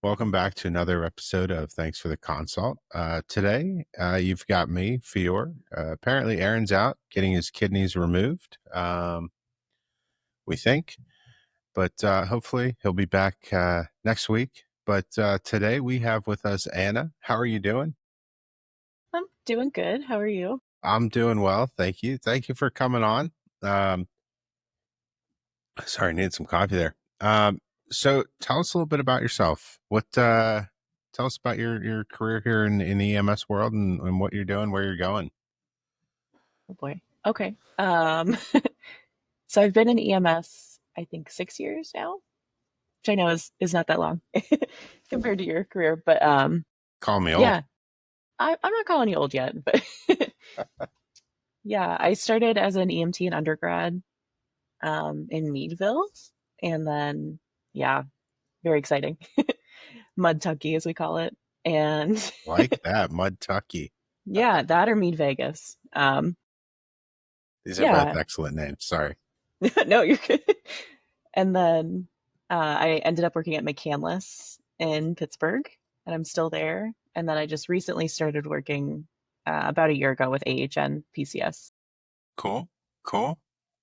Welcome back to another episode of Thanks for the Consult. Today, you've got me, Fior. Apparently, Aaron's out getting his kidneys removed, we think, but hopefully he'll be back next week. But today we have with us Anna. How are you doing? I'm doing good. How are you? I'm doing well. Thank you. Thank you for coming on. Um, Sorry, I needed some coffee there. So tell us a little bit about yourself. Tell us about your career here in the EMS world and what you're doing, where you're going. Oh boy. Okay. So I've been in EMS, I think 6 years now, which I know is not that long compared to your career, but Call me old. yeah, I'm not calling you old yet, but yeah, I started as an EMT in undergrad in Meadville, and then yeah, very exciting, Mud Tucky as we call it, and Like that, Mud Tucky. yeah, that or Mead Vegas. These are both Yeah, excellent names. Sorry. no, you're good. And then I ended up working at McCandless in Pittsburgh, and I'm still there. And then I just recently started working about a year ago with AHN PCS. Cool. Cool.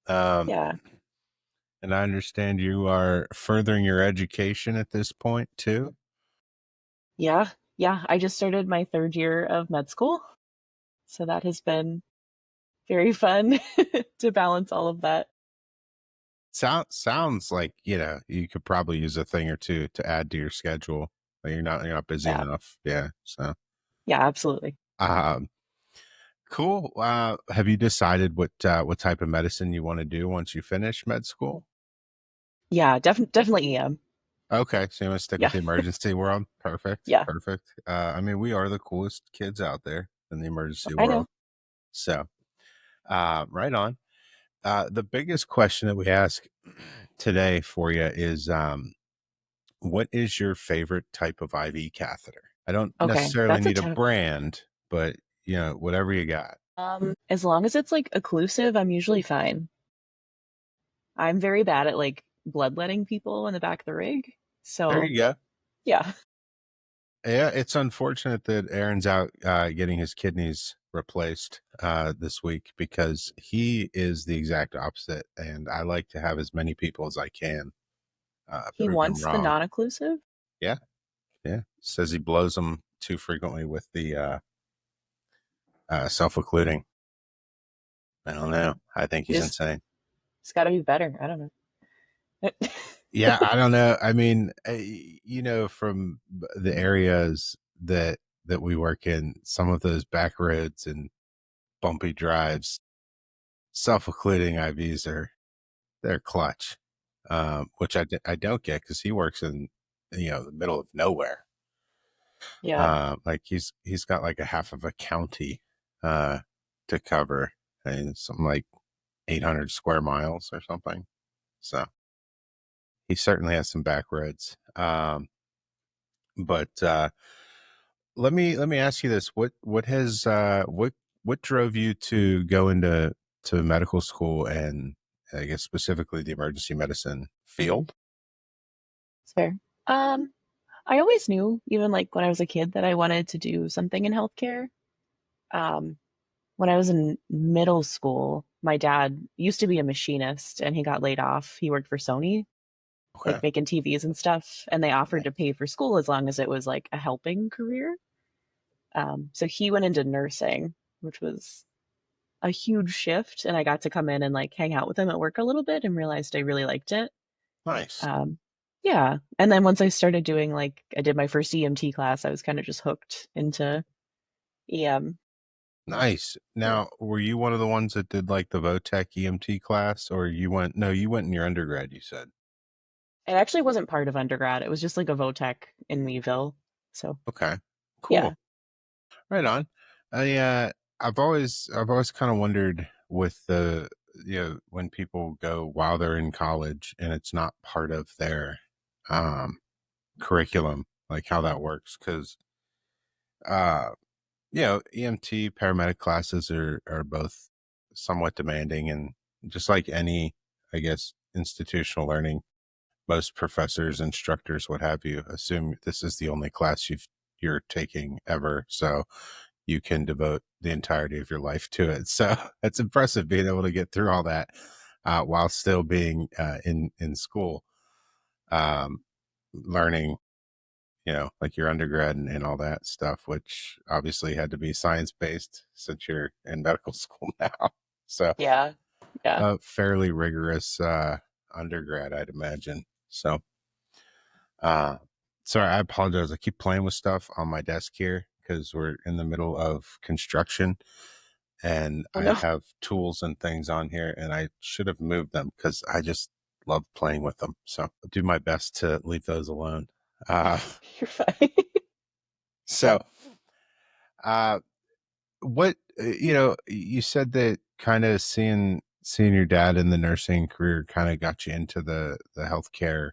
Um, Yeah, and I understand you are furthering your education at this point too. yeah, yeah. I just started my third year of med school, so that has been very fun to balance all of that. Sounds like, you could probably use a thing or two to add to your schedule. But you're not busy Yeah, enough. Yeah. So yeah, absolutely. um cool. Have you decided what type of medicine you want to do once you finish med school? Yeah, definitely EM. Okay, so you want to stick with Yeah, the emergency world? Perfect, yeah, perfect. I mean, we are the coolest kids out there in the emergency I world. know. So, right on. The biggest question that we ask today for you is, what is your favorite type of IV catheter? I don't Okay, necessarily that's a need a tough. brand, but whatever you got. As long as it's like occlusive, I'm usually fine. I'm very bad at like bloodletting people in the back of the rig. There So you go. yeah, Yeah, it's unfortunate that Aaron's out getting his kidneys replaced this week because he is the exact opposite, and I like to have as many people as I can he prove him wants the wrong. non-occlusive. Yeah, yeah. Says he blows them too frequently with the self-occluding. I don't know. I think he's Just insane. it's got to be better. I don't know. Yeah, I don't know. I mean, from the areas that we work in, some of those back roads and bumpy drives, self-occluding IVs are they're clutch, which I don't get because he works in the middle of nowhere. Yeah, Like he's got like a half of a county uh, to cover, and something like 800 square miles or something. So he certainly has some back roads. But let me ask you this: what drove you to go into medical school and I guess specifically the emergency medicine field? it's fair. Um, I always knew, even like when I was a kid, that I wanted to do something in healthcare. Um, when I was in middle school, my dad used to be a machinist and he got laid off. He worked for Sony, like Okay. making TVs and stuff, and they offered to pay for school as long as it was like a helping career. So he went into nursing, which was a huge shift. And I got to come in and like hang out with him at work a little bit and realized I really liked it. Nice. Um, yeah. And then once I started doing like, I did my first EMT class, I was kind of just hooked into EM. Nice. So Now, were you one of the ones that did like the VOTech EMT class, or you went in your undergrad, you said? it actually wasn't part of undergrad. It was just like a VOTech in Meadville. So Okay. yeah. Cool. Right on. I I've always kind of wondered with when people go while they're in college and it's not part of their um curriculum, like how that works. Because uh EMT paramedic classes are both somewhat demanding, and just like any, I guess, institutional learning, most professors, instructors, what have you, assume this is the only class you're taking ever, so you can devote the entirety of your life to it. So it's impressive being able to get through all that while still being in school, um, learning, like your undergrad and all that stuff, which obviously had to be science based since you're in medical school now. So Yeah. Yeah. a fairly rigorous undergrad, I'd imagine. So, uh, sorry, I apologize. I keep playing with stuff on my desk here because we're in the middle of construction and Oh I no, have tools and things on here and I should have moved them because I just love playing with them. So I'll do my best to leave those alone. Uh, you're fine. so, uh, what you said that kind of seeing your dad in the nursing career kind of got you into the healthcare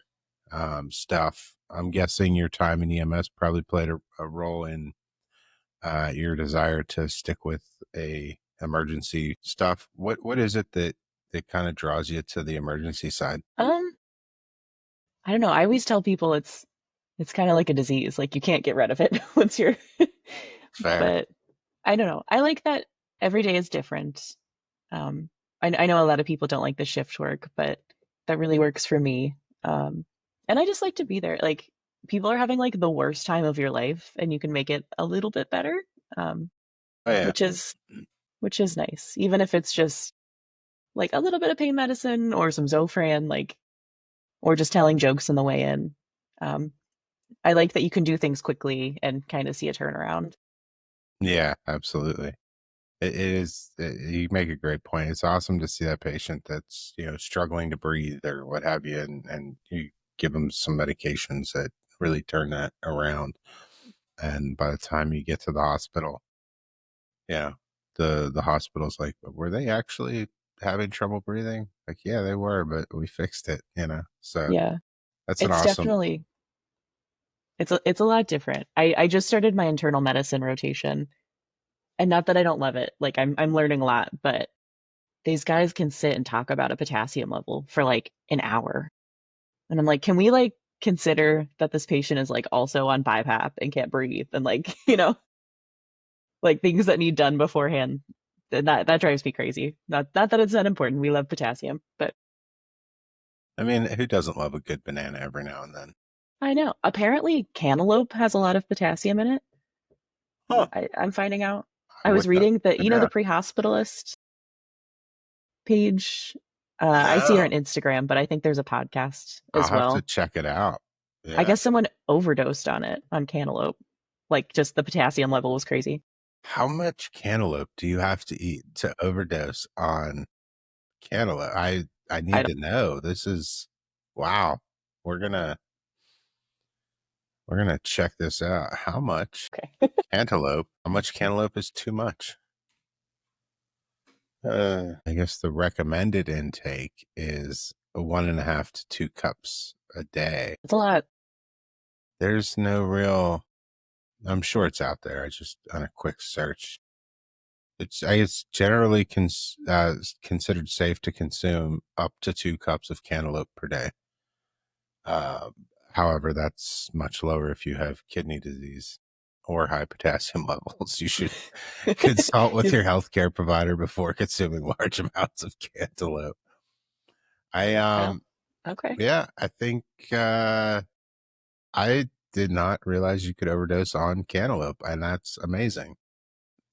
stuff. I'm guessing your time in EMS probably played a role in your desire to stick with a emergency stuff. What is it that kind of draws you to the emergency side? Um, I don't know. I always tell people it's kind of like a disease. Like you can't get rid of it once you're, Fair. but I don't know. I like that every day is different. I know a lot of people don't like the shift work, but that really works for me. Um, and I just like to be there. Like people are having like the worst time of your life, and you can make it a little bit better, um, Oh yeah. which is which is nice. Even if it's just like a little bit of pain medicine or some Zofran, like or just telling jokes on the way in. Um, I like that you can do things quickly and kind of see a turnaround. Yeah, absolutely. It is. You make a great point. It's awesome to see that patient that's struggling to breathe or what have you, and you give them some medications that really turn that around. And by the time you get to the hospital, yeah, the hospital's like, were they actually having trouble breathing? Like, yeah, they were, but we fixed it. So Yeah, that's an it's awesome. definitely it's a lot different. I just started my internal medicine rotation, and not that I don't love it. Like I'm learning a lot, but these guys can sit and talk about a potassium level for like an hour. And I'm like, can we like consider that this patient is like also on BiPAP and can't breathe and like, like things that need done beforehand. That drives me crazy. Not that it's not important. We love potassium, but I mean, who doesn't love a good banana every now and then? I know. Apparently cantaloupe has a lot of potassium in it. Huh. I'm finding out. I I was would not reading that, have the known. pre-hospitalist page. I see her on No, Instagram, but I think there's a podcast I'll as have to well. check it out. I Yeah. guess someone overdosed on it on cantaloupe. Like just the potassium level was crazy. How much cantaloupe do you have to eat to overdose on cantaloupe? I I need don't. to know. This is wow. We're gonna we're gonna check this out. Okay. How much cantaloupe is too much? I guess the recommended intake is 1.5 to 2 cups a day. It's a lot. There's no real. I'm sure it's out there. I just on a quick search. It's generally considered safe to consume up to 2 cups of cantaloupe per day. Uh, However, that's much lower if you have kidney disease or high potassium levels. You should consult with your healthcare provider before consuming large amounts of cantaloupe. I Oh, okay. Yeah, I think I did not realize you could overdose on cantaloupe, and that's amazing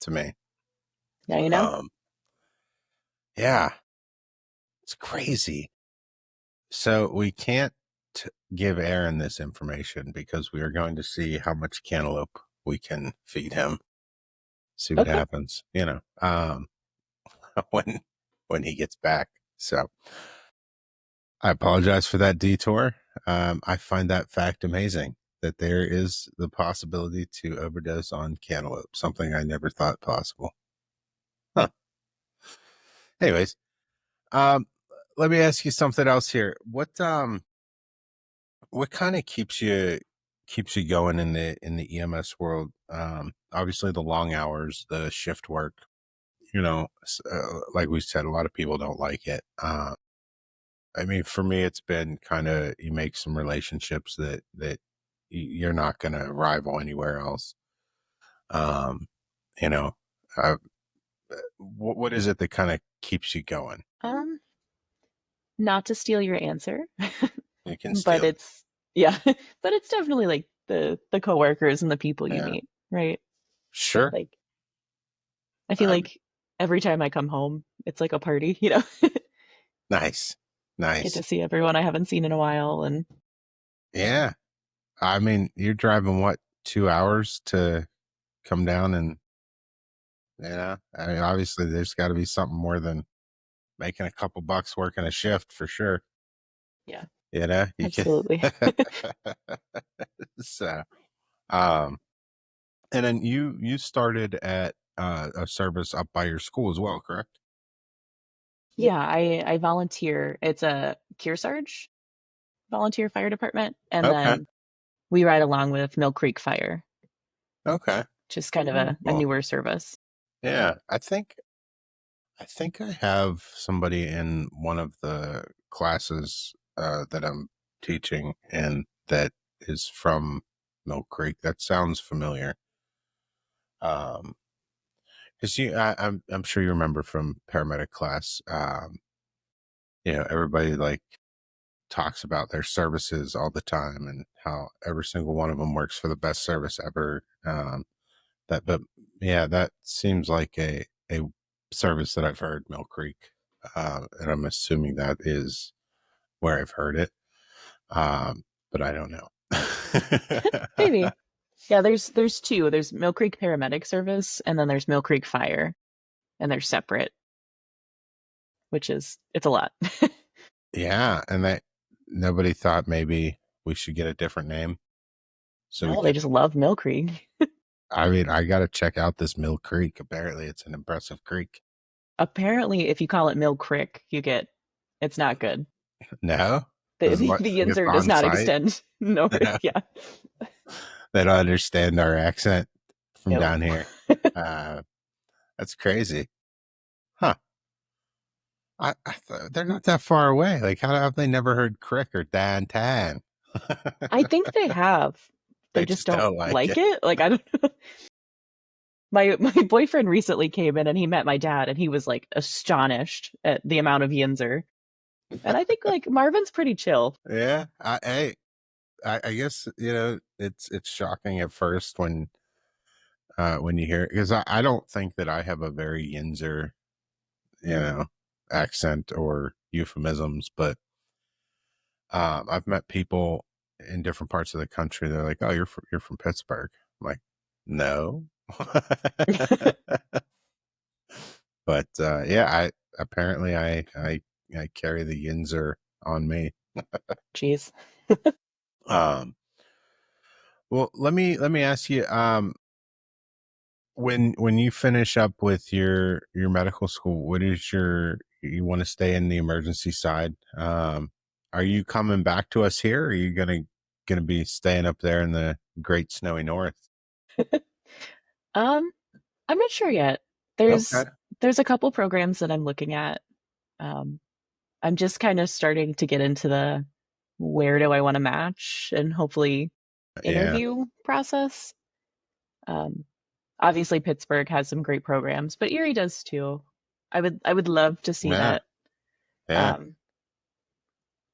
to me. Now you know. Um, yeah, it's crazy. So we can't give Aaron this information because we are going to see how much cantaloupe we can feed him. See what Okay. happens, when he gets back. So I apologize for that detour. I find that fact amazing that there is the possibility to overdose on cantaloupe, something I never thought possible. Huh. Anyways, um, let me ask you something else here. What kind of keeps you going in the EMS world? Obviously the long hours, the shift work. Like we said, a lot of people don't like it. I mean, for me, it's been kind of you make some relationships that you're not going to rival anywhere else. Um, you know, uh, what is it that kind of keeps you going? Um, Not to steal your answer, You can but steal it. it's yeah, but it's definitely like the coworkers and the people you Yeah, meet, right? sure. Like I feel I like every time I come home, it's like a party, Nice, Get to nice. see everyone I haven't seen in a while and Yeah, I mean, you're driving what 2 hours to come down, and I mean, obviously, there's got to be something more than making a couple bucks working a shift for sure. yeah, You can. absolutely. So, um, and then you started at a service up by your school as well, correct? Yeah, I volunteer. It's a Kearsarge volunteer fire department, and Okay, then we ride along with Mill Creek Fire, okay, which is kind of very a cool. newer service. Yeah, I think I have somebody in one of the classes that I'm teaching in that is from Mill Creek. That sounds familiar. Um, because I'm sure you remember from paramedic class. Everybody like talks about their services all the time and how every single one of them works for the best service ever. But yeah, that seems like a service that I've heard, Mill Creek, and I'm assuming that is where I've heard it, but I don't know. Maybe. Yeah, there's two. There's Mill Creek Paramedic Service, and then there's Mill Creek Fire, and they're separate, which is it's a lot. Yeah, and that nobody thought maybe we should get a different name so we No, they could. just love Mill Creek. I mean, I got to check out this Mill Creek. Apparently, it's an impressive creek. Apparently, if you call it Mill Crick, you get it's not good. No, The because the, what the it's Yinzer does on not site. extend north. Yeah. They don't understand our accent from Nope. down here. Uh, that's crazy, huh? They're not that far away. Like, how have they never heard crick or dan? I think they have. They They just just don't don't like like it. it. Like I don't know. My boyfriend recently came in and he met my dad and he was like astonished at the amount of Yinzer. And I think like Marvin's pretty chill. Yeah, I guess it's shocking at first when you hear it because I don't think that I have a very Yinzer you know accent or euphemisms, but I've met people in different parts of the country. They're like, "Oh, you're from Pittsburgh." I'm like, "No," but yeah, I apparently I carry the Yinzer on me. Jeez. Um, well, let me ask you. When you finish up with your medical school, what is you want to stay in the emergency side? Are you coming back to us here? Or are you gonna be staying up there in the great snowy north? Um, I'm not sure yet. Okay. There's a couple programs that I'm looking at. Um, I'm just kind of starting to get into the where do I want to match and hopefully Yeah. interview process. Um, Obviously Pittsburgh has some great programs, but Erie does too. I would love to see Yeah. that. Yeah. Um,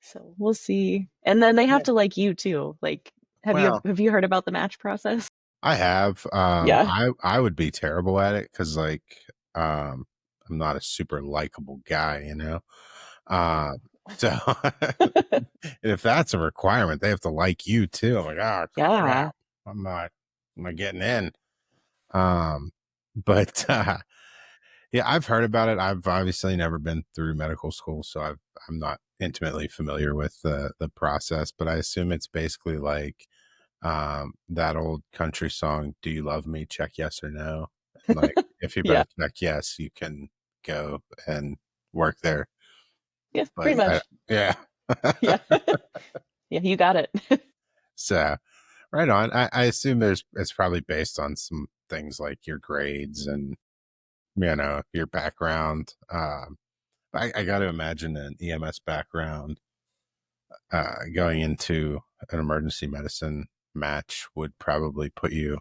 so we'll see. And then they have Yeah. to like you too. Like, Well, have you heard about the match process? I have. Yeah. I would be terrible at it because um, I'm not a super likable guy, Uh, so if that's a requirement, they have to like you too. I'm like, oh Yeah. crap, I'm not, I'm not getting in. Um, but yeah, I've heard about it. I've obviously never been through medical school, so I'm not intimately familiar with the process. But I assume it's basically like that old country song, "Do you love me?" Check yes or no. And like, if you Yeah. both check yes, you can go and work there. Yeah, But pretty much. yeah. Yeah. Yeah, you got it. So right on. I assume it's probably based on some things like your grades and your background. I got to imagine an EMS background going into an emergency medicine match would probably put you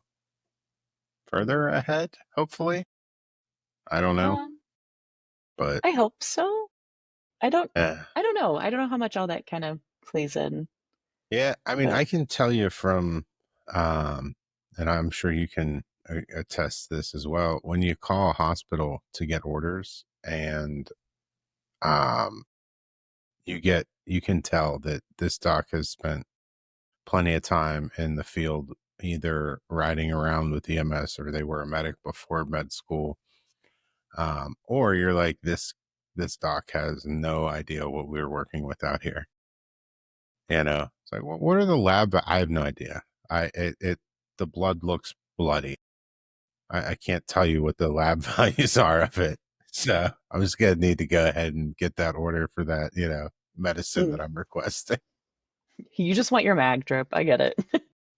further ahead, hopefully. I don't know, Um, but I hope so. I don't eh. I don't know. I don't know how much all that kind of plays in, Yeah, I mean, but I can tell you from, um, and I'm sure you can attest this as well. When you call a hospital to get orders, and um, you can tell that this doc has spent plenty of time in the field, either riding around with EMS or they were a medic before med school, or you're like this doc has no idea what we were working with out here. You know, it's like, well, what are the lab? I have no idea. The blood looks bloody. I can't tell you what the lab values are of it. So I'm just gonna need to go ahead and get that order for that, medicine mm, that I'm requesting. you just want your mag drip. I get it.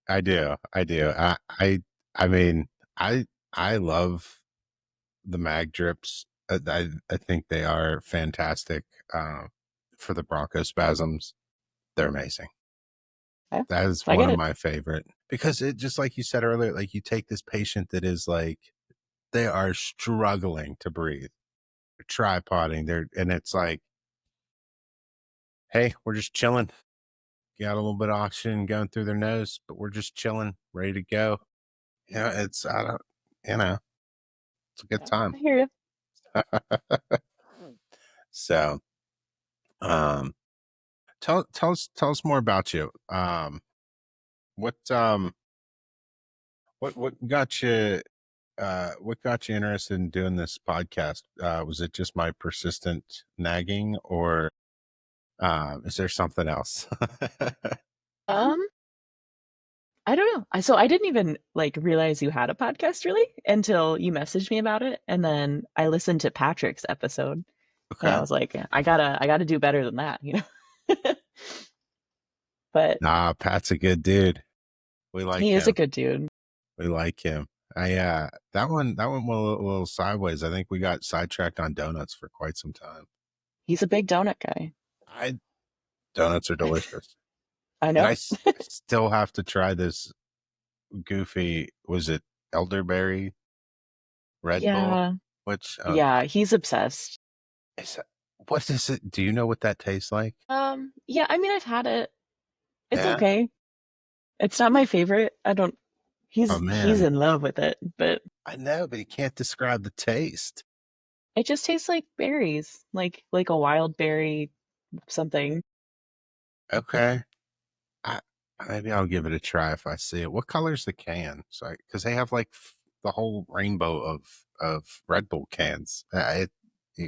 I do, I do. I mean, I, I love the mag drips. I think they are fantastic. For the bronchospasms, they're amazing. Yeah, That is I one get of it. my favorite because it just like you said earlier, like you take this patient that is like they are struggling to breathe, they're tripoding, and it's like, hey, we're just chilling. Got a little bit of oxygen going through their nose, but we're just chilling, ready to go. It's I don't, you know, it's a good Yeah, time. I hear you. So, um, tell us more about you. What what got you what got you interested in doing this podcast? Was it just my persistent nagging, or is there something else? Um, I don't know. So I didn't even like realize you had a podcast really until you messaged me about it, and then I listened to Patrick's episode, and I Okay. was like, I gotta do better than that, you know. But Nah, Pat's a good dude. We like he is a him. good dude. We like him. I that one went a little sideways. I think we got sidetracked on donuts for quite some time. He's a big donut guy. I Donuts are delicious, I and know. I still have to try this goofy. Was it elderberry Red Bull? Yeah, Which yeah, he's obsessed. is that, what is it? Do you know what that tastes like? Yeah, I mean, I've had it. It's Yeah. okay. It's not my favorite. I don't. Oh He's man, in love with it, but I know, but he can't describe the taste. it just tastes like berries, like a wild berry something. Okay, I, maybe I'll give it a try if I see it. What color's the can? So, because they have like the whole rainbow of Red Bull cans. It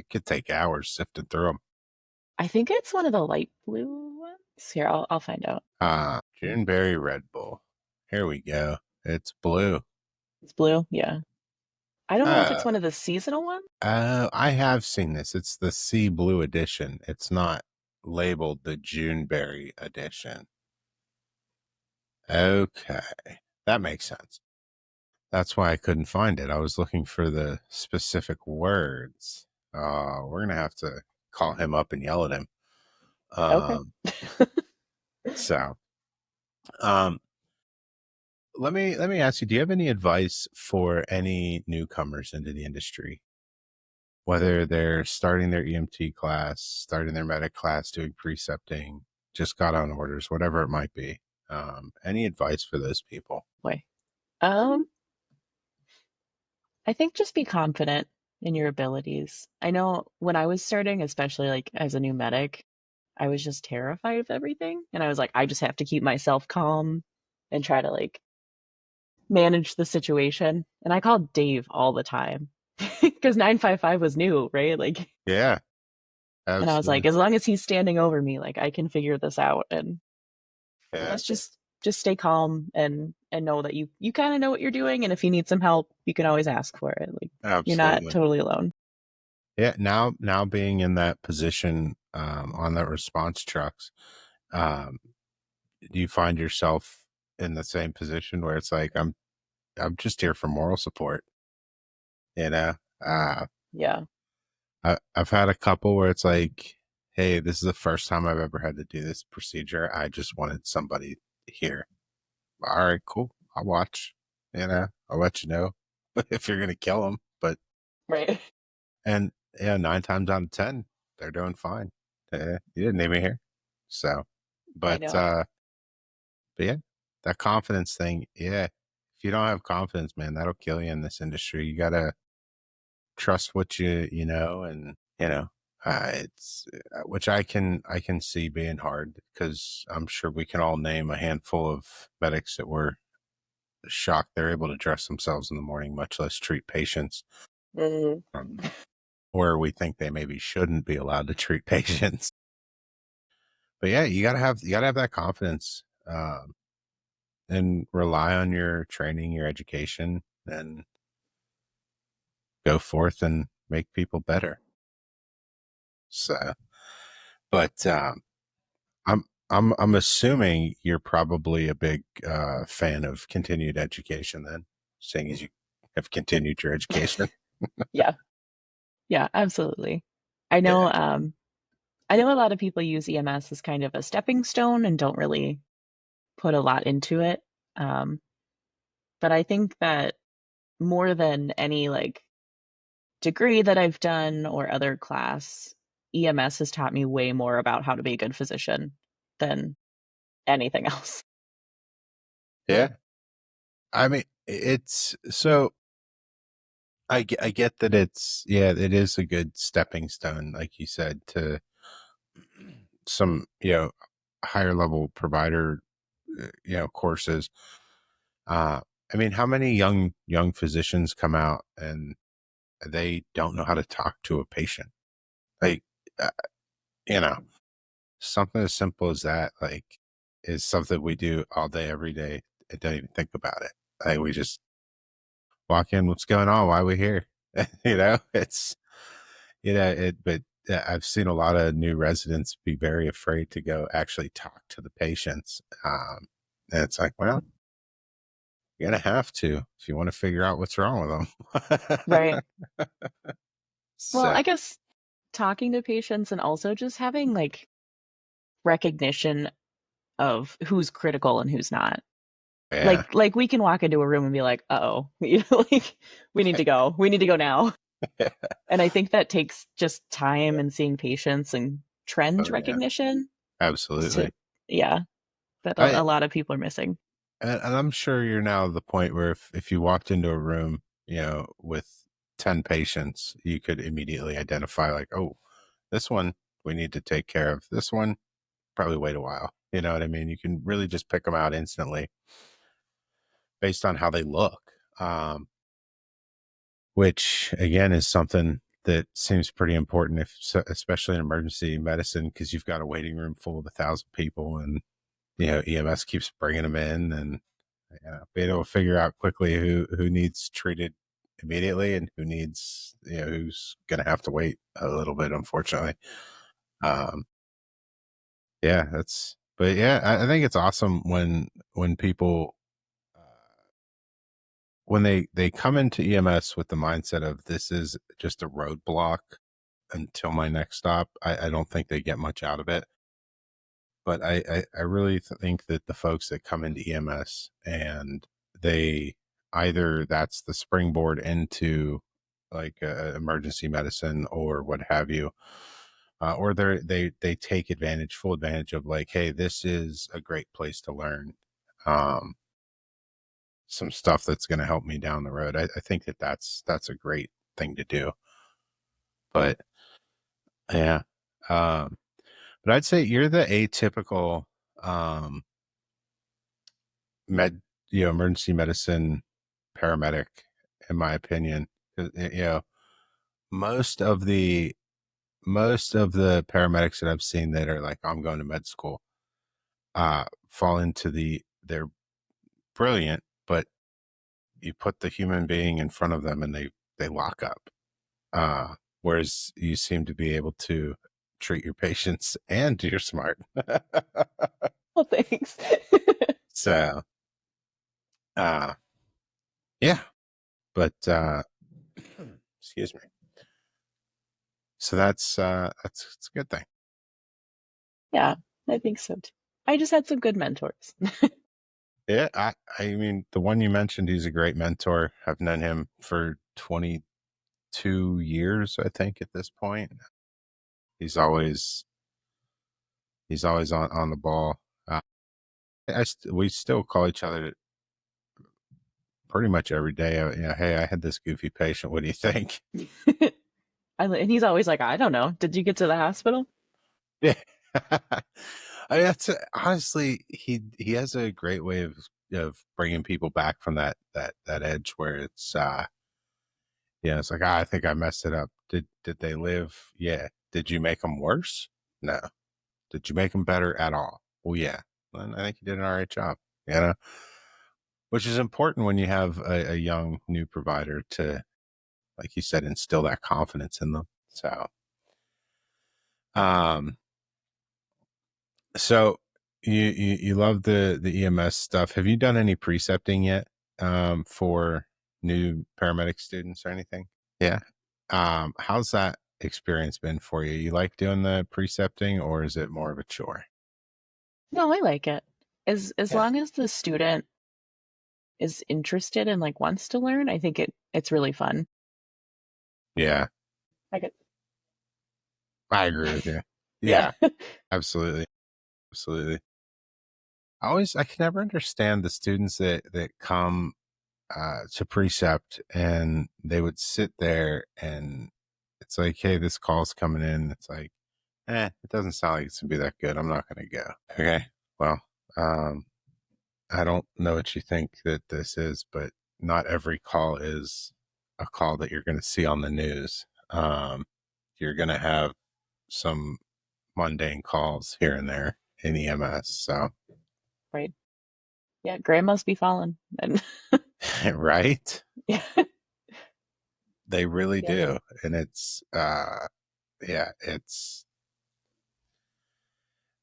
could take hours sifting through them. I think it's one of the light blue ones. Here, I'll find out. Juneberry Red Bull. Here we go. It's blue. It's blue. Yeah. I don't know if it's Oh, one of the seasonal ones. I have seen this. It's the sea blue edition. It's not labeled the Juneberry edition. Okay, that makes sense. That's why I couldn't find it. I was looking for the specific words. We're gonna have to call him up and yell at him. Okay. Um, so, um, let me ask you: do you have any advice for any newcomers into the industry, whether they're starting their EMT class, starting their medic class, doing precepting, just got on orders, whatever it might be? Any advice for those people? Boy. Um, I think just be confident in your abilities. I know when I was starting, especially like as a new medic, I was just terrified of everything. And I was like, I just have to keep myself calm and try to like manage the situation. And I called Dave all the time because 955 was new, right? Like, Yeah, and I was absolutely. like, as long as he's standing over me, like I can figure this out. And I Yeah, guess just stay calm and know that you kind of know what you're doing. And if you need some help, you can always ask for it. Like you're not absolutely. totally alone. Yeah, now being in that position on the response trucks, um, do you find yourself in the same position where it's like I'm just here for moral support, you know? Uh, Yeah. I've had a couple where it's like, hey, this is the first time I've ever had to do this procedure. I just wanted somebody here. All right, cool. I'll watch. I'll let you know if you're gonna kill them. But Right. and yeah, 9 times out of 10, they're doing fine. You didn't need me here. So, I but know. uh, but yeah, that confidence thing. Yeah, if you don't have confidence, man, that'll kill you in this industry. You gotta trust what you know, and it's which I can see being hard because I'm sure we can all name a handful of medics that were shocked they're able to dress themselves in the morning, much less treat patients. Mhm. Um, where we think they maybe shouldn't be allowed to treat patients. But yeah, you gotta have that confidence, and rely on your training, your education, and go forth and make people better. So, but I'm assuming you're probably a big fan of continued education, then, seeing as you have continued your education. Yeah. Yeah, absolutely. I Yeah, know I know a lot of people use EMS as kind of a stepping stone and don't really put a lot into it. Um, but I think that more than any like degree that I've done or other class, EMS has taught me way more about how to be a good physician than anything else. yeah. I mean, it's so I get that it is a good stepping stone, like you said, to some higher level provider courses. Uh, I mean, how many young physicians come out and they don't know how to talk to a patient? Like, uh, you know, something as simple as that, like, is something we do all day, every day. I don't even think about it. Like, we just walk in, what's going on? Why are we here? It's but I've seen a lot of new residents be very afraid to go actually talk to the patients. And it's like, well, you're gonna have to if you want to figure out what's wrong with them. Right. Well, So I guess talking to patients and also just having like recognition of who's critical and who's not. yeah, Like we can walk into a room and be like, "Uh-oh, you know, like we need to go. We need to go now." And I think that takes just time and seeing patients and trend oh yeah, recognition to, absolutely. yeah, that I a lot of people are missing. and I'm sure you're now at the point where if you walked into a room, with 10 patients, you could immediately identify like, oh, this one we need to take care of. This one probably wait a while. You know what I mean? You can really just pick them out instantly based on how they look. Um, which again is something that seems pretty important, especially in emergency medicine, because you've got a waiting room full of 1,000 people, and EMS keeps bringing them in, and being able to figure out quickly who needs treated immediately and who needs who's going to have to wait a little bit, unfortunately. Um, yeah, but yeah, I think it's awesome when people when they come into EMS with the mindset of this is just a roadblock until my next stop. I don't think they get much out of it. But I really think that the folks that come into EMS and they either that's the springboard into like emergency medicine or what have you, or they take full advantage of like, hey, this is a great place to learn um, some stuff that's going to help me down the road. I think that's a great thing to do. But yeah, um, but I'd say you're the atypical um, med, emergency medicine paramedic, in my opinion. 'Cause, most of the most of the paramedics that I've seen that are like, I'm going to med school, fall into they're brilliant, but you put the human being in front of them and they lock up. Whereas you seem to be able to treat your patients and you're smart. Well, thanks. So, uh, yeah, but, excuse me. So that's a good thing. Yeah, I think so too. I just had some good mentors. Yeah, I mean the one you mentioned, he's a great mentor. I've known him for 22 years, I think, at this point. He's always he's always on the ball. Uh, we still call each other pretty much every day. Hey, I had this goofy patient. What do you think? And he's always like, I don't know. Did you get to the hospital? Yeah. I mean, honestly, he has a great way of bringing people back from that edge where it's yeah, it's like, I think I messed it up. Did they live? Yeah. Did you make them worse? No. Did you make them better at all? Well, yeah. Then I think you did an all right job. You know, which is important when you have a young new provider to, like you said, instill that confidence in them. So, um, so you love the EMS stuff. Have you done any precepting yet for new paramedic students or anything? Yeah. How's that experience been for you? You like doing the precepting, or is it more of a chore? No, I like it. As Yeah. long as the student is interested and like wants to learn, I think it's really fun. Yeah, I get I agree with you. yeah. Yeah, absolutely. Absolutely. I can never understand the students that come to precept and they would sit there and it's like, hey, this call's coming in. It's like, it doesn't sound like it's gonna be that good. I'm not gonna go. Okay. Well, um, I don't know what you think that this is, but not every call is a call that you're gonna see on the news. You're gonna have some mundane calls here and there in EMS. So Right. Yeah, grandma's be falling. And right? yeah. They really Yeah. do. And it's yeah, it's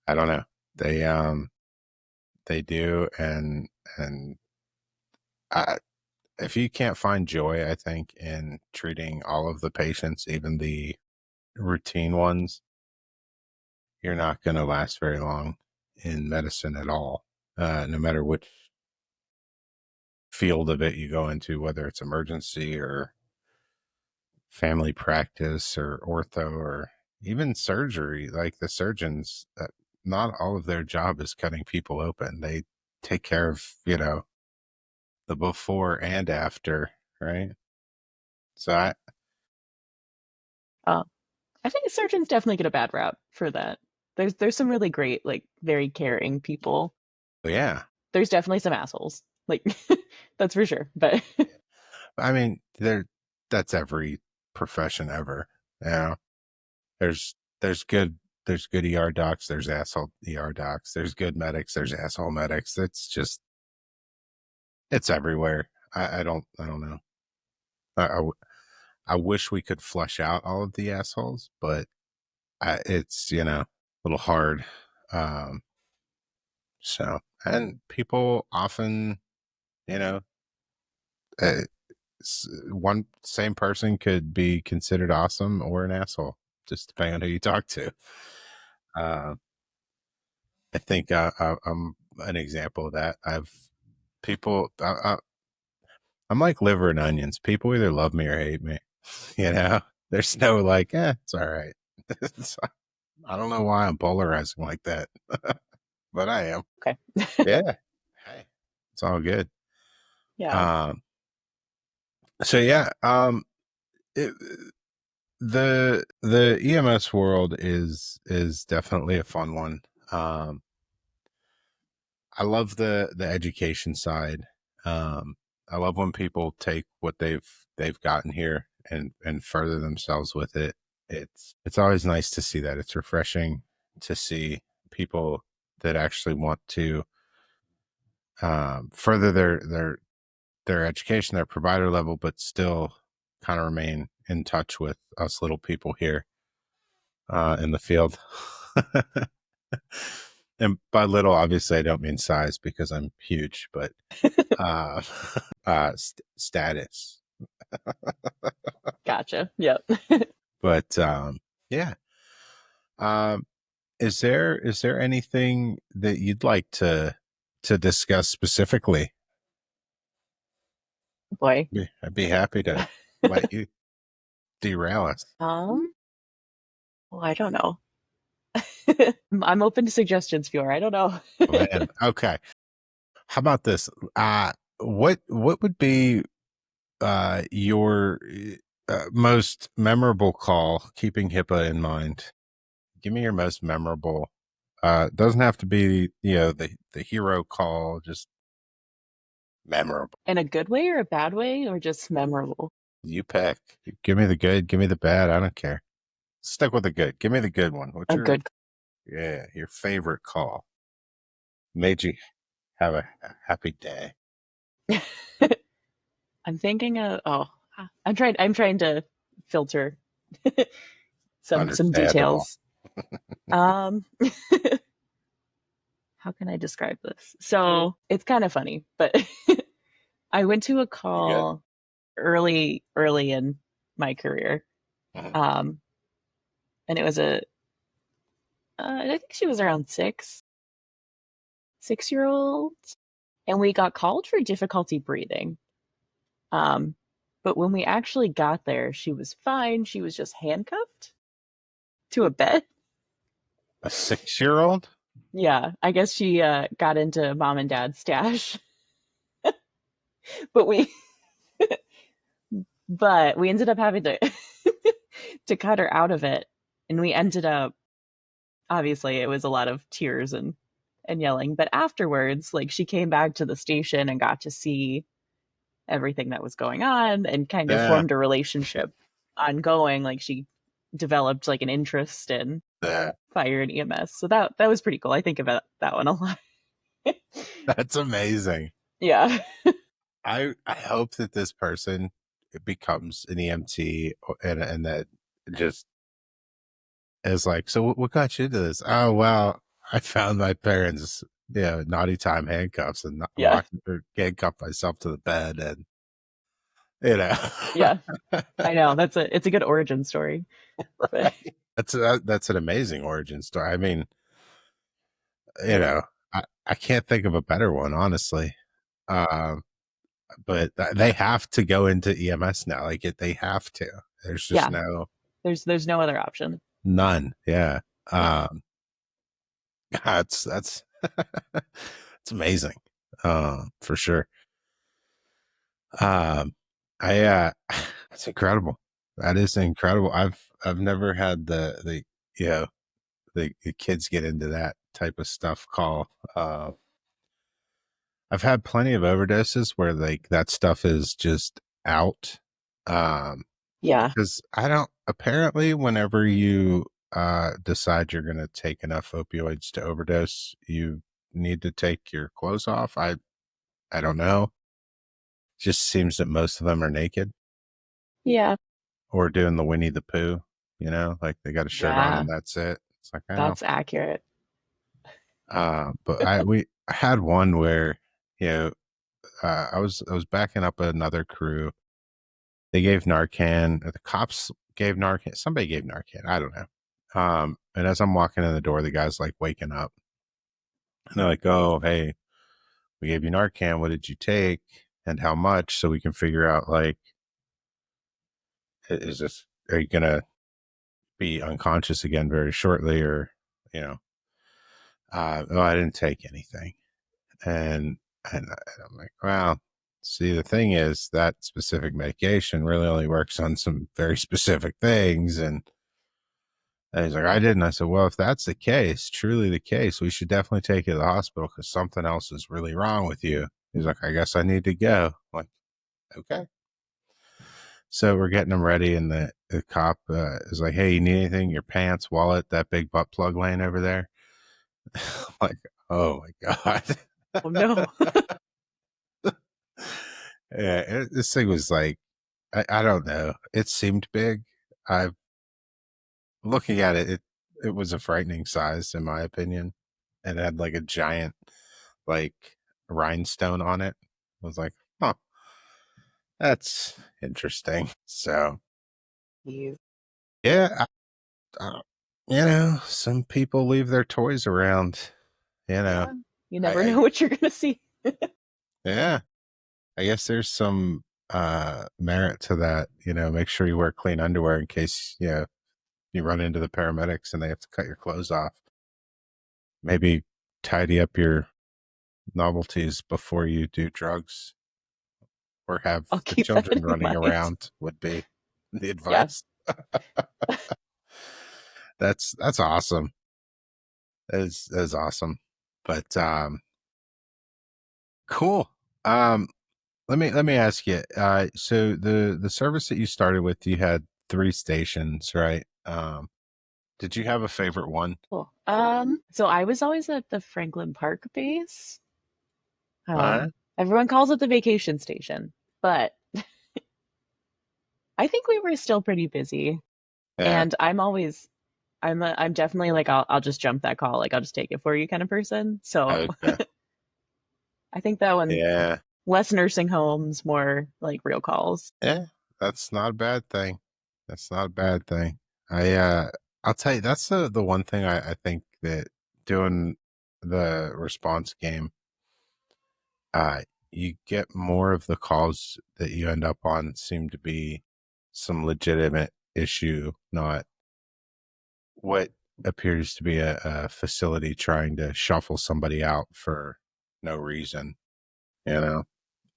I don't know. They do and I if you can't find joy, I think, in treating all of the patients, even the routine ones, you're not going to last very long in medicine at all. No matter which field of it you go into, whether it's emergency or family practice or ortho or even surgery, like the surgeons, not all of their job is cutting people open. They take care of, the before and after, right? So Uh, I think surgeons definitely get a bad rap for that. There's some really great, like very caring people. yeah, There's definitely some assholes. Like that's for sure. But I mean, that's every profession ever. You know, there's good there's good ER docs, there's asshole ER docs, there's good medics, there's asshole medics. It's everywhere. I don't know. I, I wish we could flush out all of the assholes, but it's a little hard. Um, so and people often, you know, uh, one same person could be considered awesome or an asshole, just depending on who you talk to. Uh, I think I'm an example of that. People. I'm like liver and onions. People either love me or hate me. You know, there's no like, it's all right. I don't know why I'm polarizing like that, but I am. okay. Yeah. Hey, it's all good. Yeah. Um, so yeah, it, the EMS world is definitely a fun one. Um, I love the education side. Um, I love when people take what they've gotten here and further themselves with it. It's always nice to see that. It's refreshing to see people that actually want to further their education, their provider level, but still kind of remain in touch with us little people here in the field. And by little, obviously, I don't mean size because I'm huge, but uh, status. Gotcha. Yep. But Yeah. Um, is there anything that you'd like to discuss specifically? Boy. I'd be happy to let you derail us. Um, well, I don't know. I'm open to suggestions, Fior. I don't know. Oh, man. Okay. How about this? What would be your most memorable call, keeping HIPAA in mind? Give me your most memorable. Doesn't have to be, the hero call, just memorable. In a good way or a bad way, or just memorable? You pick. Give me the good, give me the bad. I don't care. Stick with the good. Give me the good one. What's A your good. yeah, your favorite call? Made you have a happy day. I'm thinking of, oh, I'm trying to filter some Understandable. details. Um, how can I describe this? So it's kind of funny, but I went to a You good? call early in my career. Mhm. Um, and it was I think she was around 6 year old, and we got called for difficulty breathing. Um, but when we actually got there, she was fine. She was just handcuffed to a bed. A 6 year old? Yeah, I guess she got into mom and dad's stash, but we ended up having to to cut her out of it, and we ended up, obviously it was a lot of tears and yelling, but afterwards, like, she came back to the station and got to see everything that was going on and kind of Yeah, formed a relationship ongoing. Like, she developed like an interest in yeah. fire and EMS. So that was pretty cool. I think about that one a lot. That's amazing. Yeah. I hope that this person becomes an EMT, and that just is like, so what got you into this? Oh, well, I found my parents, naughty time handcuffs, and Yeah. locked or handcuffed myself to the bed, and you know, Yeah. I know. It's a good origin story. But right? That's an amazing origin story. I mean, you yeah. know, I can't think of a better one, honestly. Um, but they have to go into EMS now. Like they have to. There's just Yeah. no There's no other option. none. Yeah. Yeah. Um, that's it's amazing. For sure. Um, I It's incredible. That is incredible. I've never had you know the kids get into that type of stuff. I've had plenty of overdoses where like that stuff is just out. Um, Yeah. because I don't apparently whenever you decide you're gonna take enough opioids to overdose, you need to take your clothes off. I don't know. Just seems that most of them are naked Yeah. or doing the Winnie the Pooh, like they got a shirt on Yeah. and that's it. It's like, oh. That's accurate. But I had one where, you know, I was backing up another crew. They gave Narcan, or the cops gave Narcan, somebody gave Narcan, I don't know. And as I'm walking in the door, the guy's like waking up and they're like, oh, hey, we gave you Narcan. What did you take and how much? So we can figure out, like, are you going to be unconscious again very shortly, or, you know, oh, I didn't take anything. And, and I'm like, well, see, the thing is that specific medication really only works on some very specific things. And he's like, I didn't. I said, well, if that's the case, truly the case, we should definitely take you to the hospital because something else is really wrong with you. He's like, I guess I need to go. I'm like, okay. So we're getting him ready, and the cop is like, hey, you need anything? Your pants, wallet, that big butt plug laying over there? I'm like, oh my God. Oh no. Yeah, this thing was like, I don't know. It seemed big. I Looking at it, it was a frightening size in my opinion. And it had like a giant like rhinestone on it. I was like, huh, that's interesting. So You. yeah, uh, some people leave their toys around. You know, Yeah, you I, never I know what you're gonna see. yeah, I guess there's some merit to that. Make sure you wear clean underwear in case you run into the paramedics and they have to cut your clothes off. Maybe tidy up your novelties before you do drugs or have I'll the keep that children in running mind. around would be the Yeah, advice. That's awesome. That is awesome. But cool. Um let me ask you. So the service that you started with, you had three stations, right? Did you have a favorite one? cool. So I was always at the Franklin Park base. Uh, Everyone calls it the vacation station, but I think we were still pretty busy. yeah. And I'm definitely like I'll just jump that call, like I'll just take it for you kind of person. So Okay. I think that one Yeah. less nursing homes, more like real calls. Yeah. That's not a bad thing. That's not a bad thing. I I'll tell you, that's the one thing I think that doing the response game, uh you get more of the calls that you end up on seem to be some legitimate issue, not what appears to be a facility trying to shuffle somebody out for no reason,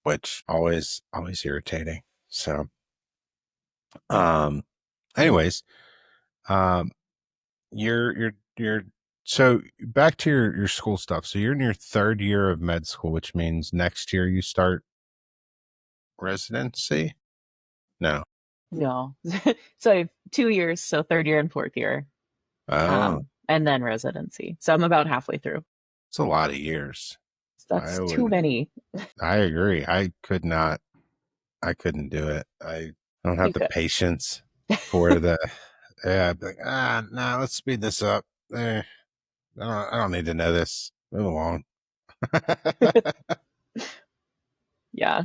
which always irritating. So, um, anyways, um, you're so back to your school stuff. So you're in your third year of med school, which means next year you start residency. No, No. So I have 2 years, so third year and fourth year, oh, and then residency. So I'm about halfway through. it's a lot of years. So I that's too would, many. I agree. I could not. I couldn't do it. I don't have You the could. patience for the. Yeah, I'd be like, no, let's speed this up. I don't need to know this. Move along. Yeah,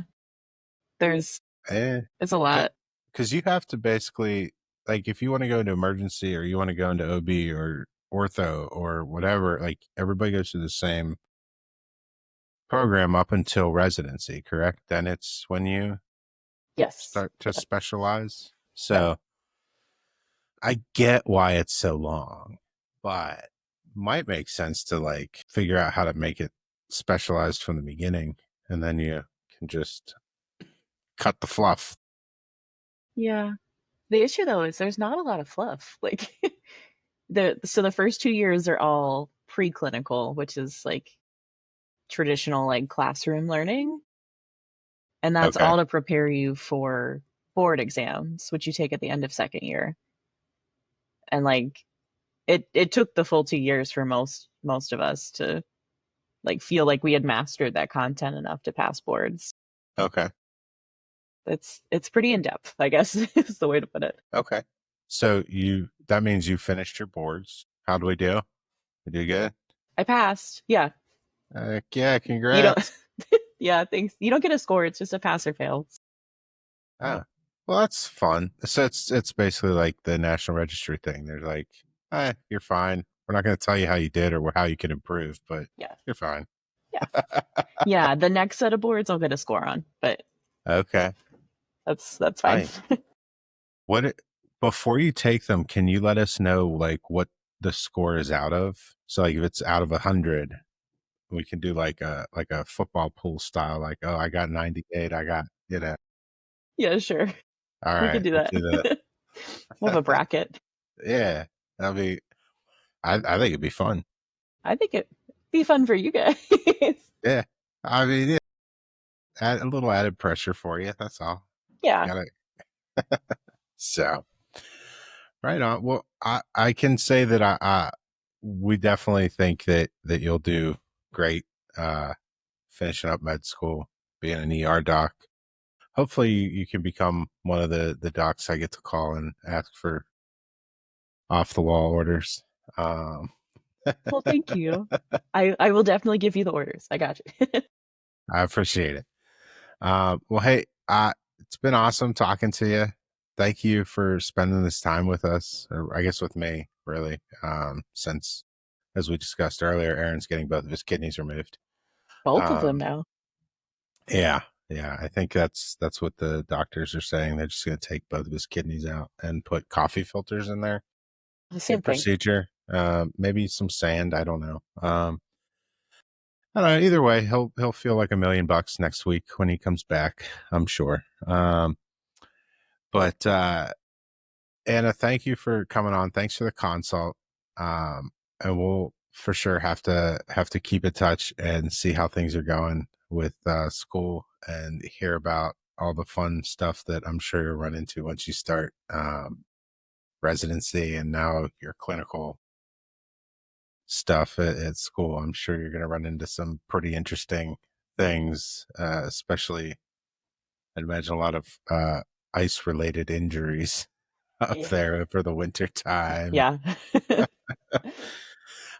there's Eh, it's a lot. because you have to basically, like, if you want to go into emergency or you want to go into OB or ortho or whatever, like everybody goes through the same program up until residency, correct? Then it's when you Yes. start to Yeah. specialize. Yeah. So I get why it's so long, but might make sense to like figure out how to make it specialized from the beginning, and then you can just cut the fluff. Yeah. The issue though is there's not a lot of fluff. Like the first 2 years are all preclinical, which is like traditional like classroom learning, and that's Okay. all to prepare you for board exams, which you take at the end of second year. And like it took the full 2 years for most of us to like feel like we had mastered that content enough to pass boards. Okay. It's pretty in depth, I guess is the way to put it. Okay. So that means you finished your boards. How do we do? We do good? I passed. Yeah. Yeah, You don't congrats. yeah, thanks. You don't get a score, it's just a pass or fail. Oh, well, that's fun. So it's basically like the National Registry thing. They're like, you're fine. We're not going to tell you how you did or how you can improve, but Yeah. you're fine. Yeah. Yeah, the next set of boards I'll get a score on, but Okay. that's fine. Nice. What it, before you take them, can you let us know like what the score is out of? So like if it's out of 100, we can do like a football pool style. Like, oh, I got 98. I got. Yeah, sure. All We could right, do we'll that. do We'll have a that. bracket. Yeah, that'll be. I think it'd be fun. I think it'd be fun for you guys. Yeah, I mean, yeah, add a little added pressure for you. That's all. Yeah. Got it. So right on. Well, I can say that we definitely think that you'll do great. Finishing up med school, being an ER doc. Hopefully, you can become one of the docs I get to call and ask for off the wall orders. Um, Well, thank you. I will definitely give you the orders. I got you. I appreciate it. Well, hey, it's been awesome talking to you. thank you for spending this time with us, or I guess with me, really, since, as we discussed earlier, Aaron's getting both of his kidneys removed. Both of them Um, now. yeah, yeah, I think that's what the doctors are saying. They're just going to take both of his kidneys out and put coffee filters in there. The Good same thing. procedure. Maybe some sand. I don't know. I don't know. Either way, he'll feel like $1 million next week when he comes back. I'm sure. But Anna, thank you for coming on. Thanks for the consult. And we'll for sure have to keep in touch and see how things are going with school and hear about all the fun stuff that I'm sure you'll run into once you start residency and now your clinical stuff at school. I'm sure you're going to run into some pretty interesting things, especially I'd imagine a lot of ice related injuries up Yeah. there for the winter time. Yeah.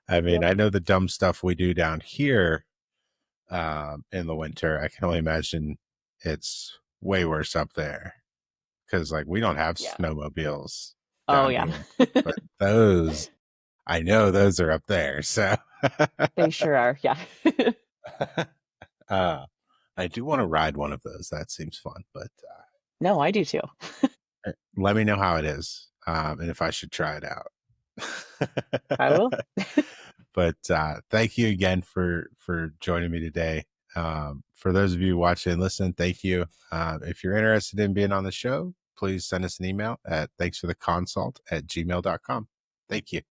I mean, Yep. I know the dumb stuff we do down here in the winter. I can only imagine it's way worse up there because, like, we don't have Yeah. snowmobiles Oh down yeah. here, but those, I know those are up there. So, They sure are. Yeah. uh, I do want to ride one of those. That seems fun, but No, I do too. let me know how it is and if I should try it out. I will. But thank you again for joining me today. For those of you watching and listening, thank you. If you're interested in being on the show, please send us an email at thanksfortheconsult@gmail.com. Thank you.